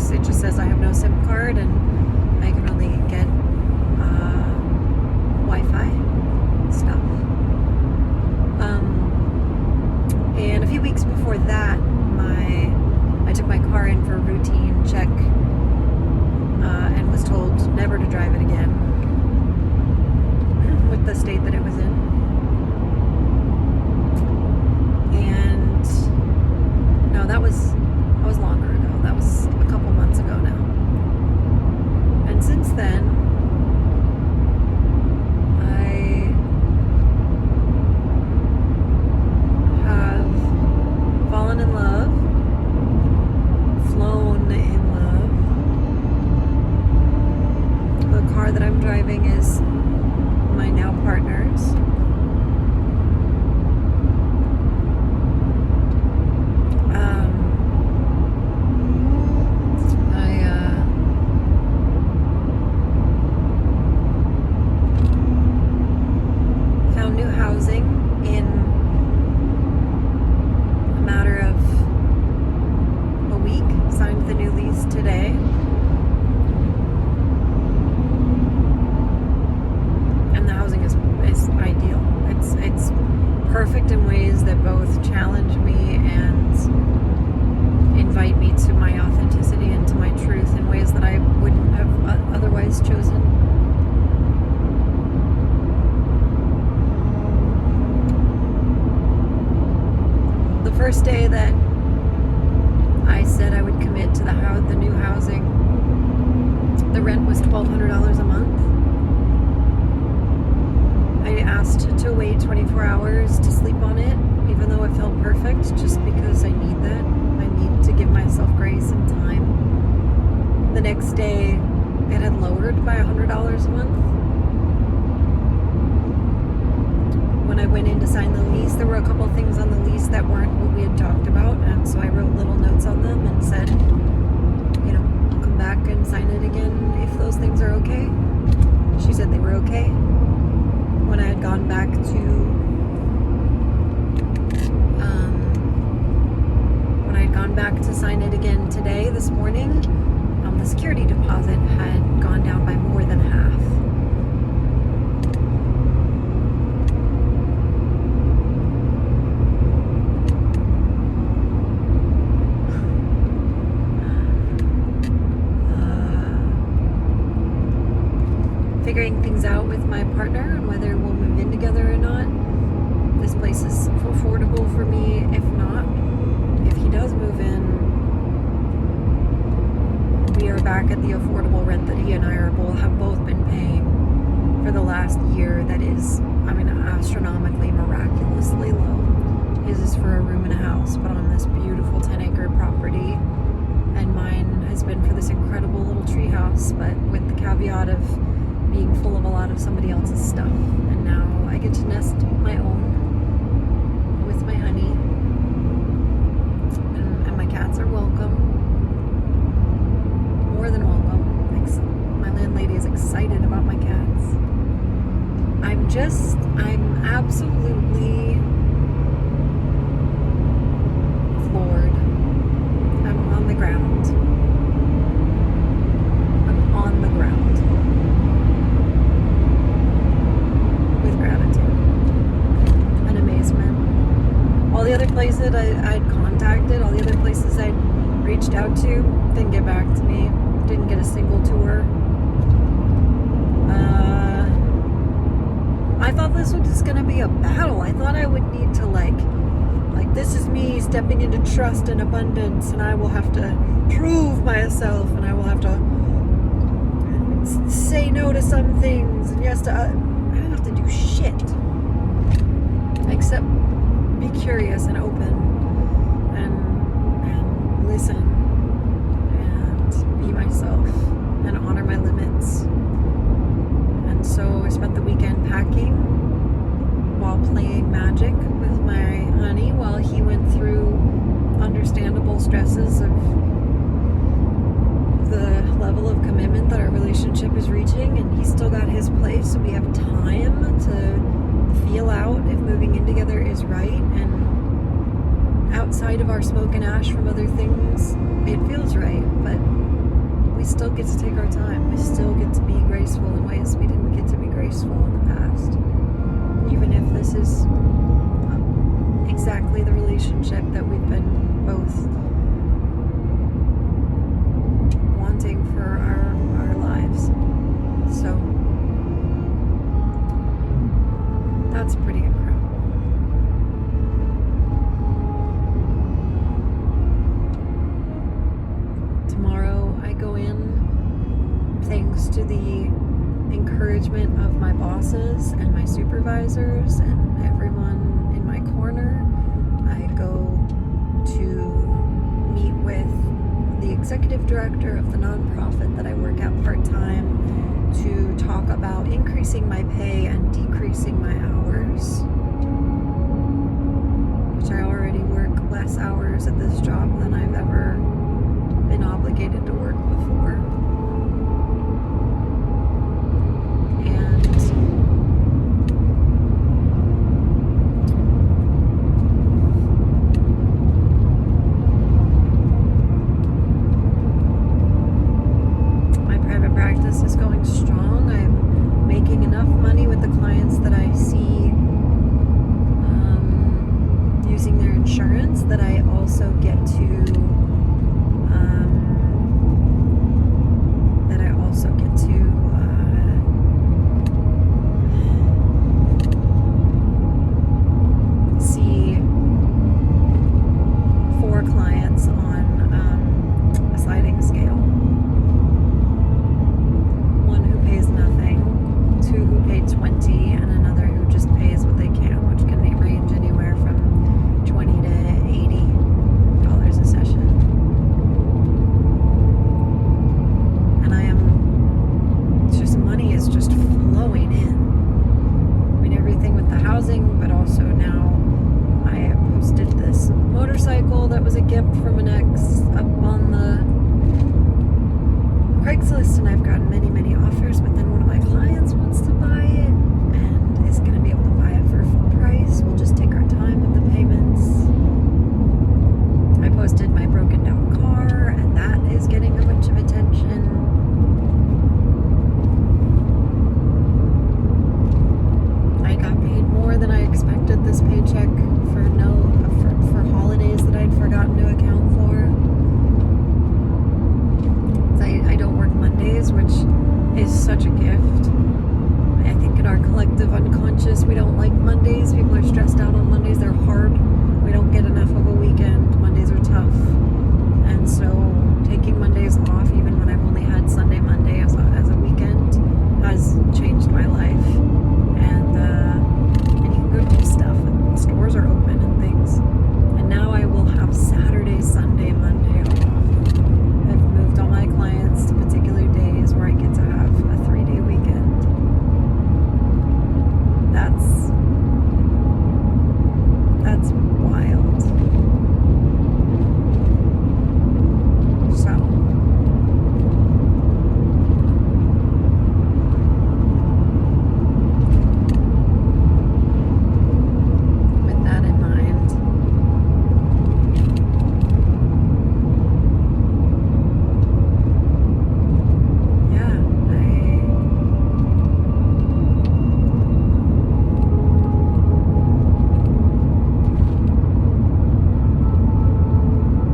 works. It just says I have no SIM card and I can only get Wi-Fi stuff. And a few weeks before that, I took my car in for a routine check and was told never to drive it again with the state that it was in. And no, that was longer ago. That was a couple months ago now. And since then, I have fallen in love, flown in love. The car that I'm driving is my now partner's. Found new housing in a matter of a week. Signed the new lease today. And the housing is ideal. It's perfect in ways that both challenge me and invite me to my authenticity and to my truth in ways that I wouldn't have otherwise chosen. The first day that I said I would commit to the new housing, the rent was $1,200 a month. I asked to wait 24 hours to sleep on it, even though it felt perfect, just because I need that. I need to give myself grace and time. The next day, it had lowered by $100 a month. When I went in to sign the lease, there were a couple things on the lease that weren't what we had talked about, and so I wrote little notes on them and said, I'll come back and sign it again if those things are okay. She said they were okay. When I had gone back to sign it again today, this morning, the security deposit had gone down by more than half. Figuring things out with my partner and whether we'll move in together or not. This place is affordable for me. If not, if he does move in, we are back at the affordable rent that he and I have both been paying for the last year. That is, astronomically, miraculously low. His is for a room and a house, but on this beautiful 10-acre property, and mine has been for this incredible little tree house, but with the caveat of being full of a lot of somebody else's stuff. And now I get to nest my own with my honey. And my cats are welcome. More than welcome. My landlady is excited about my cats. I'm absolutely floored. I'm on the ground. I'm on the ground. With gratitude and amazement. All the other places I'd contacted, all the other places I'd reached out to, didn't get back to me. Didn't get a single tour. I thought this was just gonna be a battle. I thought I would need to like this is me stepping into trust and abundance, and I will have to prove myself, and I will have to say no to some things, and yes to I don't have to do shit except be curious and open and listen and be myself and honor my limits. And so I spent the weekend packing while playing Magic with my honey while he went through understandable stresses of the level of commitment that our relationship is reaching, and he's still got his place, so we have time to feel out if moving in together is right. And outside of our smoke and ash from other things, it feels right. But we still get to take our time. We still get to be graceful in ways we didn't get to be graceful in the past. Even if this is exactly the relationship that we've been both wanting for our lives. So that's pretty incredible. Tomorrow I go in, thanks to the encouragement of my bosses and my supervisors and everyone in my corner. I go to meet with the executive director of the nonprofit that I work at part-time to talk about increasing my pay and decreasing my hours, which I already work less hours at this job than I've ever been obligated to work before. And my private practice is going strong. I'm making enough money with the clients that I see using their insurance that I also get to see 4 clients on a sliding scale. 1 who pays nothing, 2 who pay 20, and another who just pays what they can, which can range anywhere from $20 to $80 a session. And money is just flowing in. I mean, everything with the housing, but also now I posted this motorcycle that was a gift from an ex up on the Craigslist, and I've gotten many offers, but then one of my clients wants to buy it and is going to be able to buy it for full price. We'll just take our time with the payments. I posted my broken down car, and that is getting a bunch of attention. I got paid more than I expected this paycheck for holidays that I'd forgotten to account for. I don't work Mondays, which is such a gift. I think in our collective unconscious, we don't like Mondays. People are stressed out on Mondays. They're hard. We don't get enough of a weekend. Mondays are tough. And so taking Mondays off, even when I've only had Sunday, Monday as a weekend, has changed my life. And you can go do stuff, and stores are open and things. And now I will have Saturday, Sunday, Monday off. I've moved all my clients to particular days where I get to have a 3-day weekend. That's wild. So with that in mind,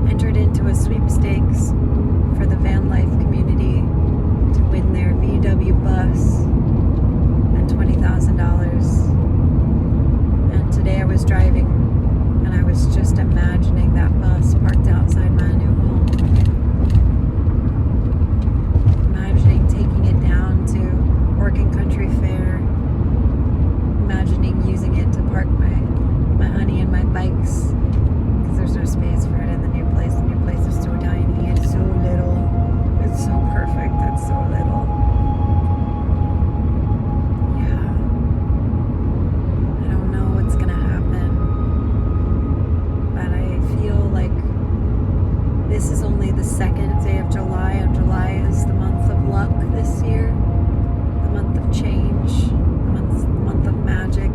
entered into a sweepstakes for the van life community to win their VW bus and $20,000. And today I was driving and I was just imagining that bus parked outside my new home. Imagining taking it down to Oregon Country Fair. Imagining using it to park my honey and my bikes. There's no space for it in the new place. The new place is so tiny. It's so little. It's so perfect. It's so little. Yeah. I don't know what's gonna happen, but I feel like this is only the 2nd day of July, and July is the month of luck this year, the month of change, the month of magic.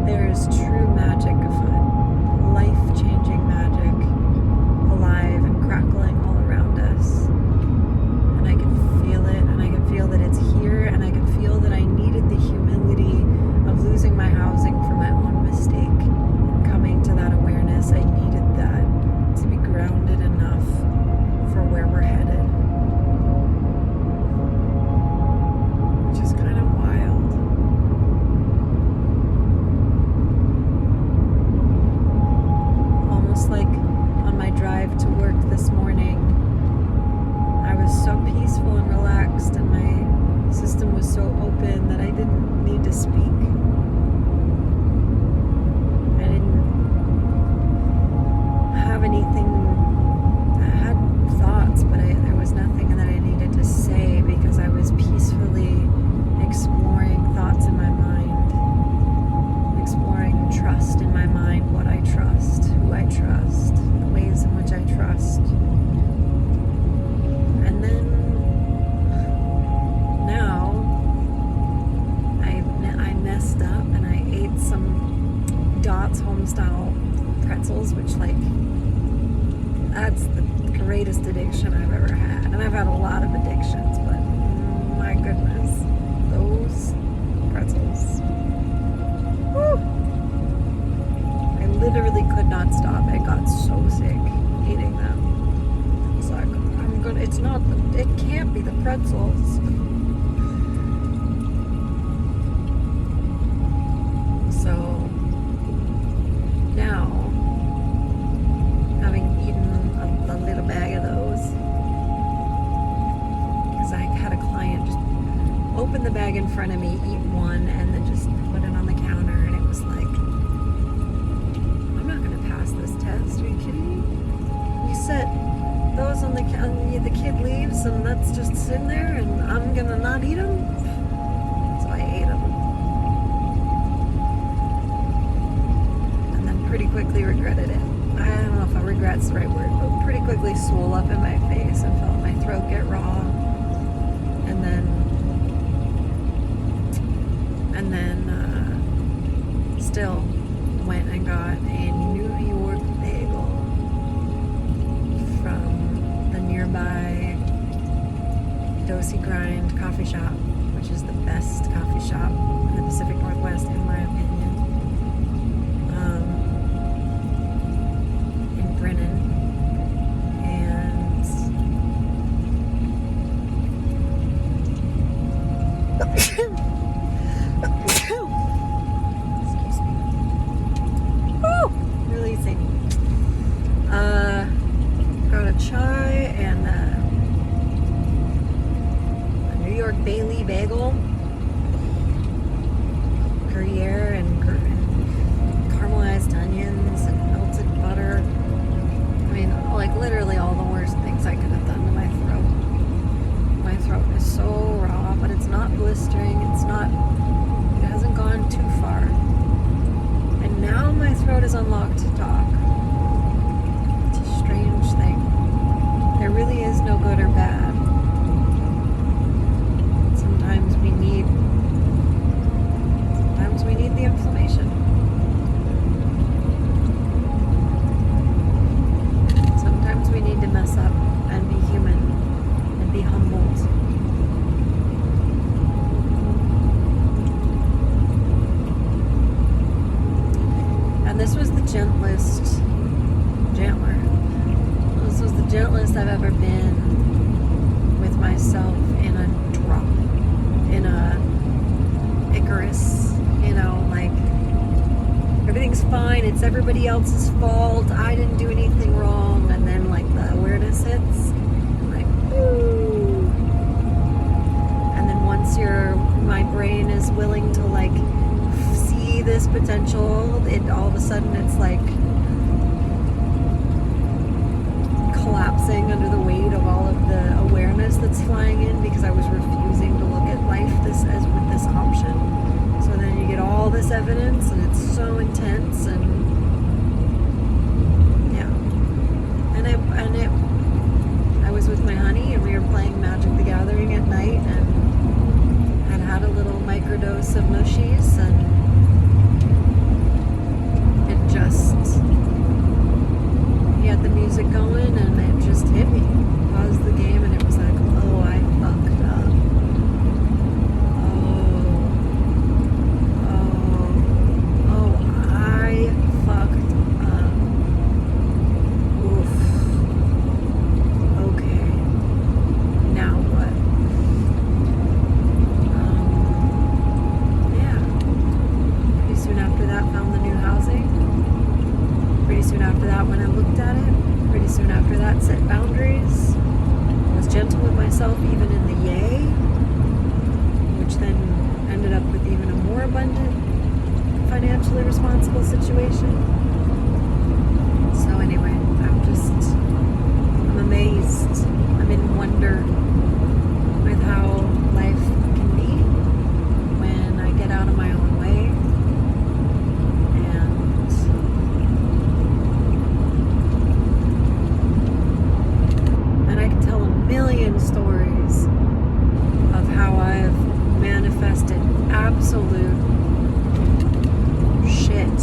There is true magic afoot, life-changing magic. Vietnam style pretzels, which like that's the greatest addiction I've ever had. And I've had a lot of addictions, but my goodness, those pretzels. Woo! I literally could not stop. I got so sick eating them. It's like, it's not, it can't be the pretzels. So now, having eaten a little bag of those, because I had a client just open the bag in front of me, eat one, and then just put it on the counter, and it was like, I'm not going to pass this test. Are you kidding me? You set those on the kid leaves, and that's just sitting there, and I'm going to not eat them? So I ate them. And then pretty quickly regretted it. I don't know if regret's the right word, but pretty quickly swole up in my face and felt my throat get raw. And then still went and got a New York bagel from the nearby Dosey Grind coffee shop, which is the best coffee shop in the Pacific Northwest, in my opinion, in Brennan. And got a chai and a New York Bailey bagel, Gruyere and caramelized onions and melted butter. I mean, like literally all the worst things I could have done to my throat. My throat is so raw, but it's not blistering. It hasn't gone too far. And now my throat is unlocked to talk. Strange thing. There really is no good or bad. Sometimes we need the inflammation. Sometimes we need to mess up and be human and be humbled. And this was the gentlest I've ever been with myself in a drop, in a Icarus, like everything's fine, it's everybody else's fault, I didn't do anything wrong, and then like the awareness hits, like, ooh. And then once my brain is willing to like see this potential, all of a sudden it's like collapsing under the weight of all of the awareness that's flying in, because I was refusing to look at life with this option. So then you get all this evidence, and it's so intense, and yeah. And I was with my honey, and we were playing Magic the Gathering at night, and had a little microdose of mushies, and it just, he had the music going, and it just hit me. Paused the game, and it was like, oh, I fucked up. I fucked up. Oof. Okay. Now what? Yeah. Pretty soon after that, found the new housing. Pretty soon after that, when I looked at it, pretty soon after that, set boundaries. Was gentle with myself, even in the yay, which then ended up with even a more abundant, financially responsible situation. So anyway, I'm amazed. I'm in wonder with how life can be when I get out of my own way. And I can tell a million stories of how I've manifested absolute shit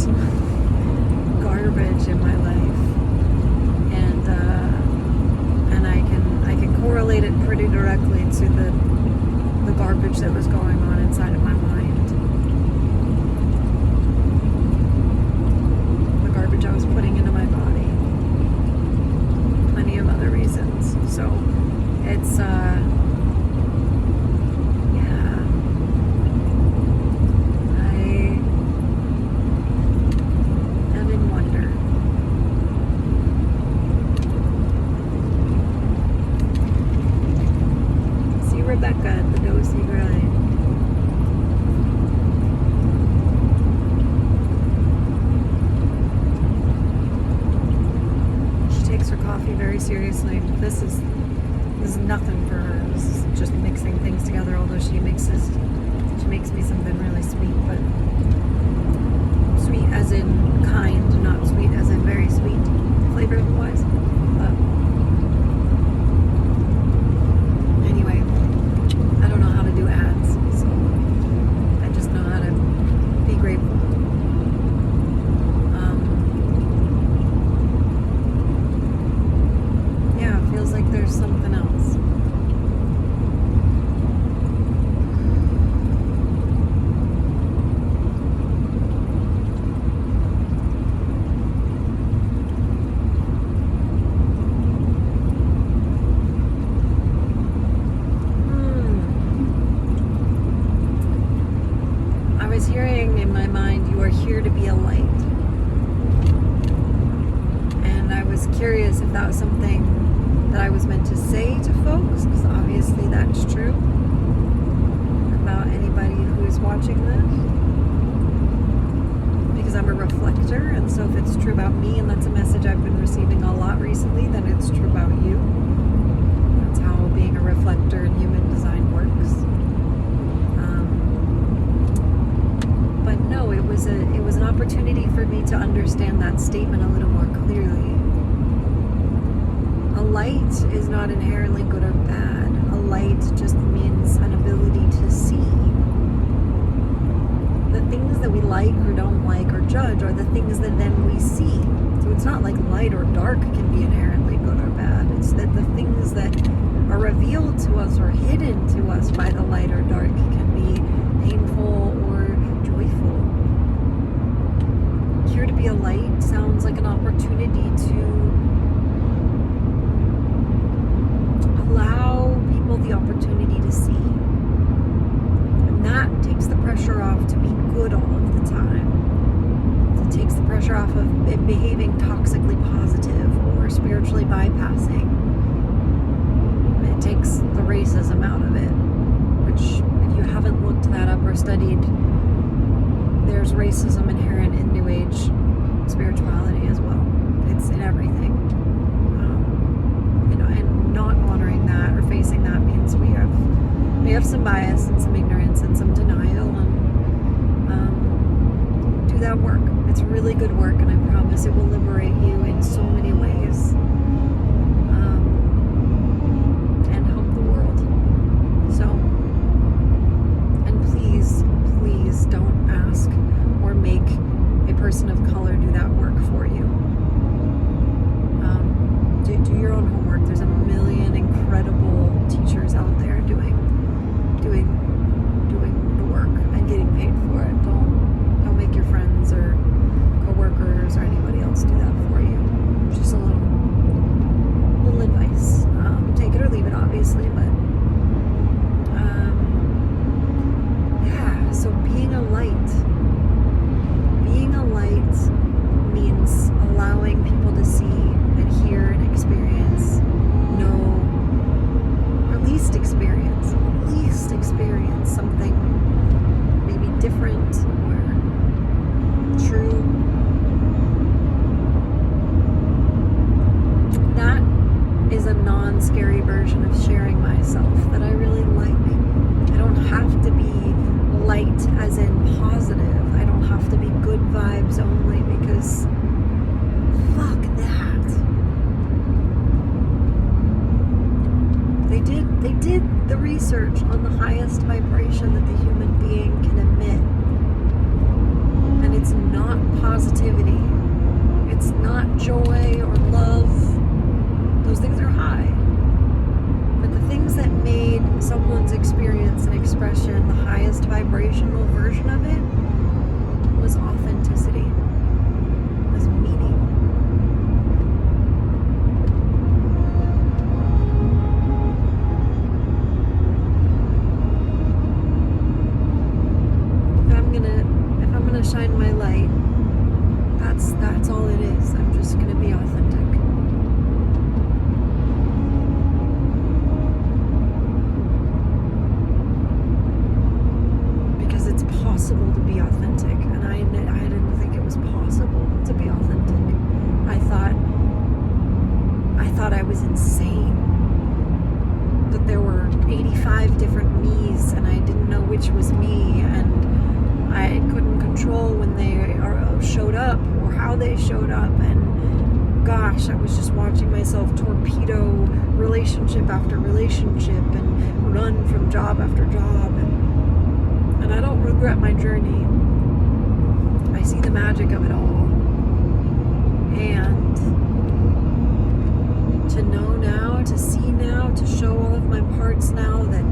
to the garbage that was going on inside of my mind. The garbage I was putting into my body. Plenty of other reasons. So it's Rebecca at the Dosey Grind. She takes her coffee very seriously. This is nothing for her. This is just mixing things together, although she makes me something really sweet, but sweet as in kind, not sweet as in very sweet flavor wise. Something else. I was hearing in my mind, you are here to be a light. And I was curious if that was something that I was meant to say to folks, because obviously that's true about anybody who is watching this, because I'm a reflector, and so if it's true about me, and that's a message I've been receiving a lot recently, then it's true about you. That's how being a reflector in human design works. But no, it was an opportunity for me to understand that statement a little more clearly. A light is not inherently good or bad. A light just means an ability to see. The things that we like or don't like or judge are the things that then we see. So it's not like light or dark can be inherently good or bad. It's that the things that are revealed to us or hidden to us by the light or dark can be painful or joyful. Here to be a light sounds like an opportunity to allow people the opportunity to see. And that takes the pressure off to be good all of the time. It takes the pressure off of behaving toxically positive or spiritually bypassing. It takes the racism out of it, which if you haven't looked that up or studied, there's racism inherent in New Age spirituality as well. It's in everything. And not honoring that or facing that means we have some bias and some ignorance and some denial, and do that work. It's really good work, and I promise it will liberate you in so many ways, and help the world. So, and please don't ask or make a person of color do that work for you. Do your own homework. There's a million incredible teachers out there doing the work and getting paid for it. Don't make your friends or coworkers or anybody else do that for you. Just a little advice. Take it or leave it, obviously, but so being a light means allowing people to see and hear and experience, know, or at least experience something maybe different or true. That is a non-scary version of sharing myself that I really like. I don't have to be light as in positive. I don't have to be good vibes only, because fuck that. They did the research on the highest vibration that the human being can emit. And it's not positivity. It's not joy or love. Those things are high. But the things that made someone's experience and expression the highest vibrational version of it was authenticity, was meaning. If I'm gonna shine my light, that's all it is. I'm just gonna be authentic. Because it's possible to be authentic, and I didn't think it was possible to be authentic. I thought I was insane. That there were 85 different me's, and I didn't know which was me, and I couldn't control when they showed up or how they showed up, and gosh, I was just watching myself torpedo relationship after relationship and run from job after job, and I don't regret my journey. I see the magic of it all, and to know now, to see now, to show all of my parts now that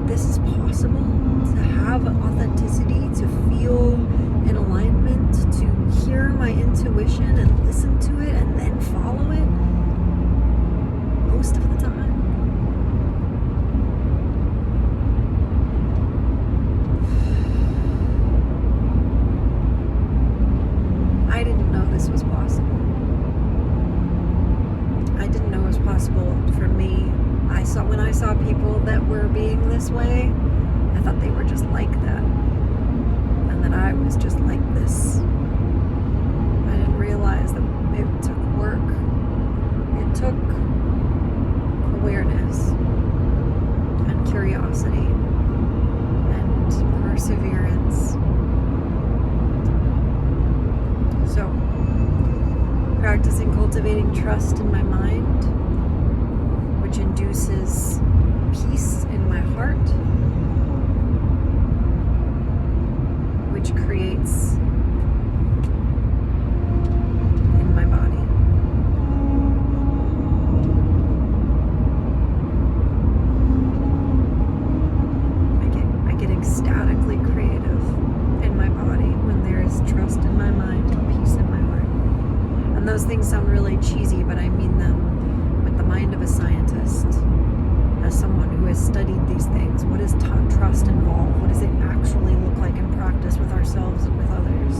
this is possible, to have authenticity, to feel in alignment, to hear my intuition and listen to it and then follow it most of the time. I didn't know this was possible. I didn't know it was possible for me. When I saw people that were being this way, I thought they were just like that, and that I was just like this. I didn't realize that it took work. It took awareness and curiosity and perseverance. So, practicing cultivating trust in my mind, which induces peace in my heart, which creates in my body. I get ecstatically creative in my body when there is trust in my mind and peace in my heart. And those things sound really cheesy, but I mean them with the mind of a scientist, as someone who has studied these things. What does trust involve? What does it actually look like in practice with ourselves and with others?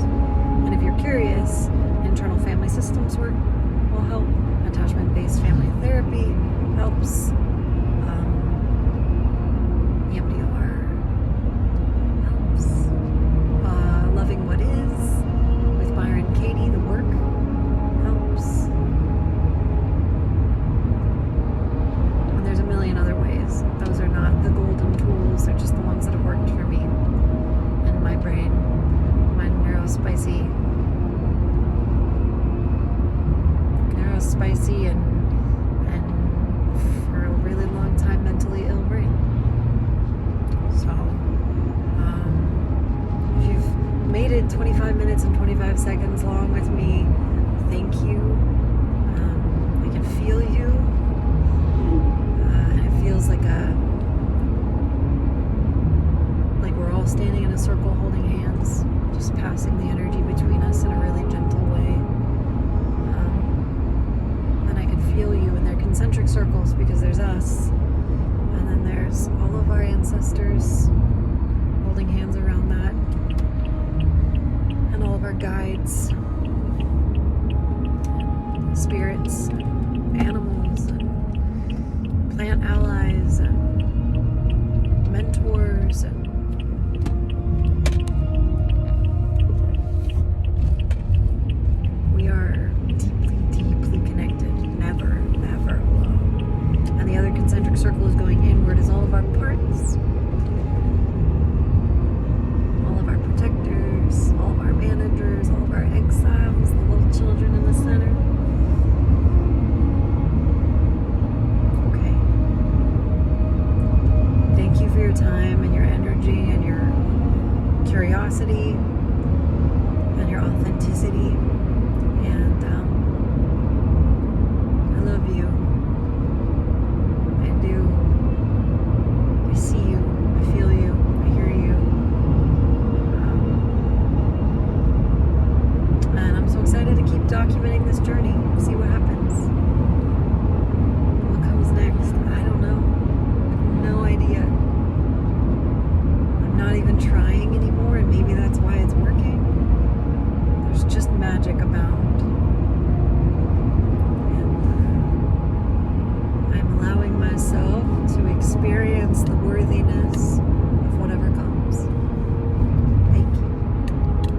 And if you're curious, internal family systems work will help. Attachment-based family therapy helps. EMDR helps. Loving What Is with Byron Katie, the work helps. There's a million other ways. Those are not the golden tools. They're just the ones that have worked for me and my brain, my neurospicy and for a really long time mentally ill brain. So if you've made it 25 minutes and 25 seconds long with me, thank you. I can feel you. Feels like we're all standing in a circle holding hands, just passing the energy between us in a really gentle way. And I can feel you, and they're concentric circles because there's us, and then there's all of our ancestors holding hands around that, and all of our guides, spirits, animals, and plant allies, and mentors, and we are deeply, deeply connected, never, never alone. And the other concentric circle is going inward as all of our parts, all of our protectors, all of our managers, all of our exiles, the little children in the center. Thank you for your time and your energy documenting this journey, see what happens. What comes next? I don't know. I have no idea. I'm not even trying anymore, and maybe that's why it's working. There's just magic abound. And I'm allowing myself to experience